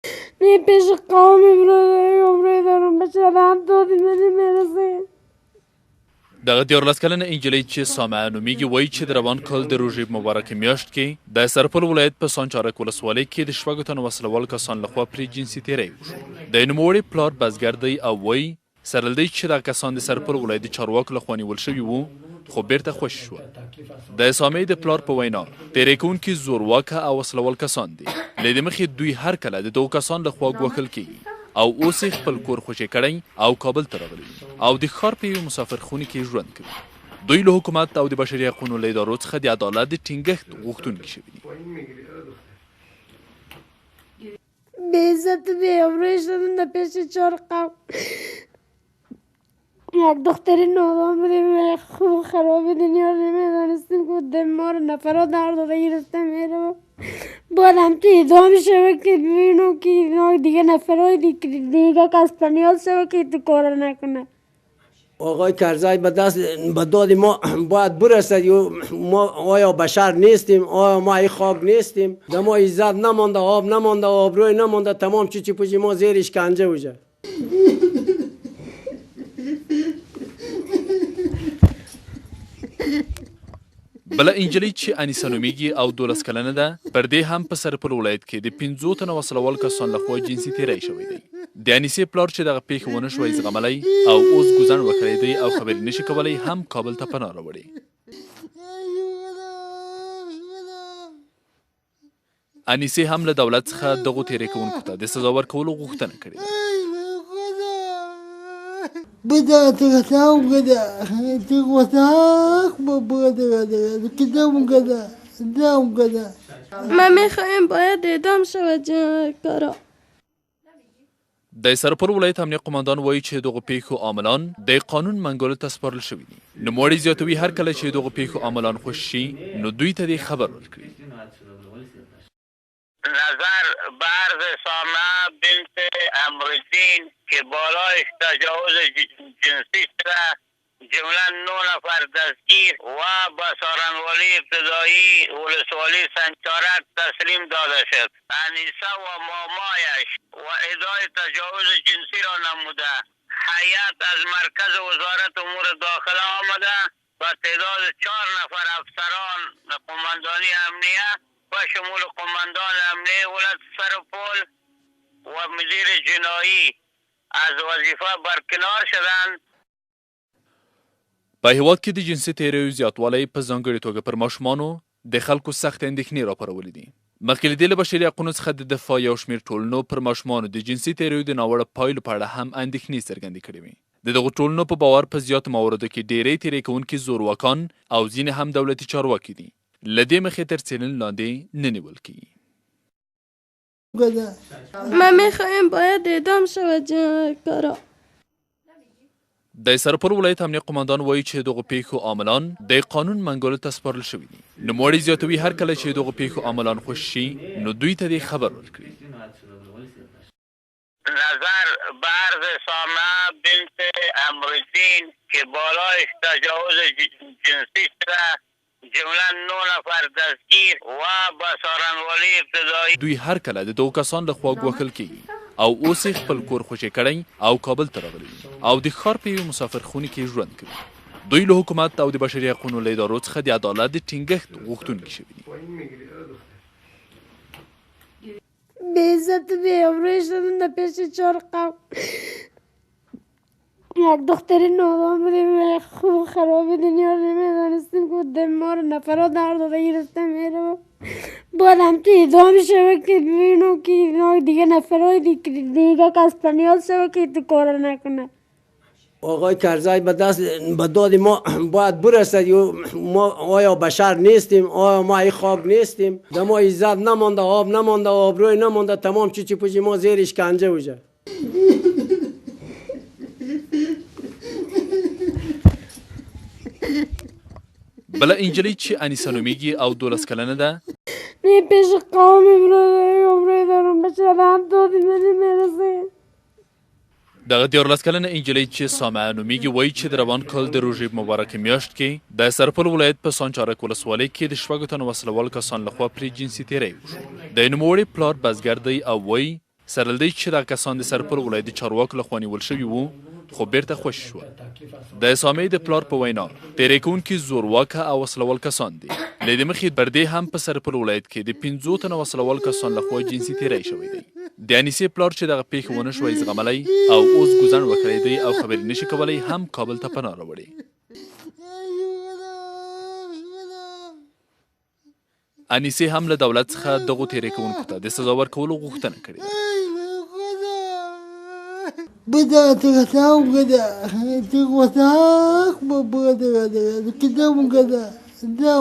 نه پیش قومی عمره دارم بشدم دادی منی مرسه. دغه 14 کلنه انجلۍ چې سامعه نومیږي وایي چې د روان کال د روژې مبارکې میاشت کې د سرپل ولایت په سانچارک ولسوالۍ کې د شپږو تنو وسلوال کسان لخوا پرې جنسي تېری وشو. د نوموړي پلار بزګر دی او وایي سره له دې چې دغه کسان د سرپل ولایت د چارواکو لخوا نیول شوي وو خو بیرته خوشي شول. د سامعې د پلار په وینا تېری کوونکي زورواکه او وسلوال کسان دي. له دې مخې دوی هر کله د دغو کسان لخوا ګوښل کیږي او اوس یې خپل کور خوشې کړی او کابل ته راغلی او د ښار په یوه مسافرخونې کې ژوند کوي. دوی له حکومت او د بشري حقونو له ادارو څخه د عدالت د ټینګښت غوښتونکي شوي دي. بی عزت بی عمره شدم در پیش 4 قوم. یک دختری نادان بودیم خوب خراب دنیا نمیدانستیم که دم ما رو نفرات در داده گرفته میره بعد هم که ادام شوه که ببینم که اینا دیگه نفرهای دیگه که اسپانیال شوه که تو کار نکنه. آقای کرزی به داد ما باید برسد. ما آیا بشر نیستیم؟ آیا ما ای خاک نیستیم؟ در ما عزت نمانده، آب نمانده، آبروی نمانده، تمام چی پوچی ما زیر اشکنجه وجه. بله انجلۍ چې انیسه نومیږي او 12 کلنه ده پر دې هم په سرپل ولایت کې د 15 تنه وسلوال کسان لخوا جنسي تېری شوی دی. د انیسې پلار چې دغه پیښه ونه شوی زغملی او اوس ګوزڼ وکړی دی او خبرې نشي کولی هم کابل ته پناه راوړي. انیسې هم له دولت څخه دغو تېری کوونکو ته د سزا ورکولو غوښتنه کړې ده. بدأت أتعاون كذا تغوثاك بابا كذا كذا ما میخوایم باید اعدام شود جنایتکارا. د سرپل ولایت امنیه قماندان وایي چې دغو پیښو عاملان د قانون منګولو ته سپارل شوي دي. نوموړی زیاتوي هر کله چې دغو پیښو عاملان خوشي شي نو دوی ته دې خبر ورکړي. نظر به عرض سامعه بنت امرالدین که بالایش تجاوز جنسی شده جمله 9 نفر دستگیر و به سارنوالی ابتدایی ولسوالی سنچارک تسلیم داده شد. انیسه و مامایش و ادعای تجاوز جنسی را نموده هیئت از مرکز وزارت امور داخله آمده و تعداد 4 نفر افسران قماندانی امنیه و شمول قماندان امنیه ولایت سرپل و مدیر جنایی از وظیفه برکنار شدند. په هیواد کې د جنسي تېریو زیاتوالی په ځانګړې توګه پر ماشومانو د خلکو سخت اندېښنې راپارولې دي. مخکې له دې له بشري حقونو څخه د دفاع یو شمېر ټولنو پر ماشومانو د جنسي تېریو د ناوړه پایلو په اړه هم اندېښنې څرګندې کړې وې. د دغو ټولنو په باور په زیاتو مواردو کې ډېری تېری کوونکي زورواکان او ځینې هم دولتي چارواکي دي. له دې مخې تر څېړنې لاندې نه نیول کېږي. ما میخوایم باید اعدام شود جنایتکارا. د سرپل ولایت امنیه قماندان وایي چې دغو پیښو عاملان د قانون منګولو ته سپارل شوي دي. نوموړی زیاتوي هر کله چې دغو پیښو عاملان خوشي شي نو دوی ته دې خبر ورکړي. نظر به عرض سامعه بنت امرالدین که بالایش تجاوز جنسی شده جمله 9 نفر دستگیر و به سارنوالی ابتدایی دوی هر کله د دغو کسان لخوا ګوښل کیږي او اوس یې خپل کور خوشې کړی او کابل ته راغلی او د ښار په یوه مسافرخونې کې ژوند کوي. دوی له حکومت او د بشري حقونو له ادارو څخه د عدالت د ټینګښت غوښتونکي شوي دي. بی عزت بی عمره شدم در پیش 4 قوم. یک دختری نادان بودیم خوب خراب دنیا نمیدانستیم که دم ما رو نفرات در داده گرفته میره بعد هم که ادام شوه که ببینم که اینا دیگه نفرهای دیگه که اسپانیال شوه که تو کار نکنه. آقای کرزی به داد ما باید برسد. ما آیا بشر نیستیم؟ آیا ما ای خاک نیستیم؟ در ما عزت نمانده، آب نمانده، آبروی نمانده، تمام چی پوچی ما زیر اشکنجه وجه. بله انجلۍ چې انیسه نومیږي او 12 کلنه ده نه پیش قومی عمره دارم بشدم دادی منی مرسه. دغه 14 کلنه انجلۍ چې سامعه نومیږي وایي چې د روان کال د روژې مبارکې میاشت کې د سرپل ولایت په سانچارک ولسوالۍ کې د شپږو تنو وسلوال کسان لخوا پرې جنسي تېری وشو. د نوموړي پلار بزګر دی او وایي سره له دې چې دا کسان د سرپل ولایت د چارواکو لخوا نیول شوي وو خو بیرته خوشي شول. د اسامې د پلار په وینا تېری کوونکي زورواکه او وسلوال کسان دي. له دې مخې پر دې هم په سرپل ولایت کې د 15 تنه وسلوال کسان لخوا جنسي تېری شوی دی. د انیسې پلار چې دغه پیښه ونه شوی زغملی او اوس ګوزڼ وکړی دی او خبرې نشي کولی هم کابل ته پناه راوړي. انیسې هم له دولت څخه دغو تېری کوونکو ته د سزا ورکولو غوښتنه کړې ده. بدأت أتعب كذا تغوتاك بابا كذا كذا كذا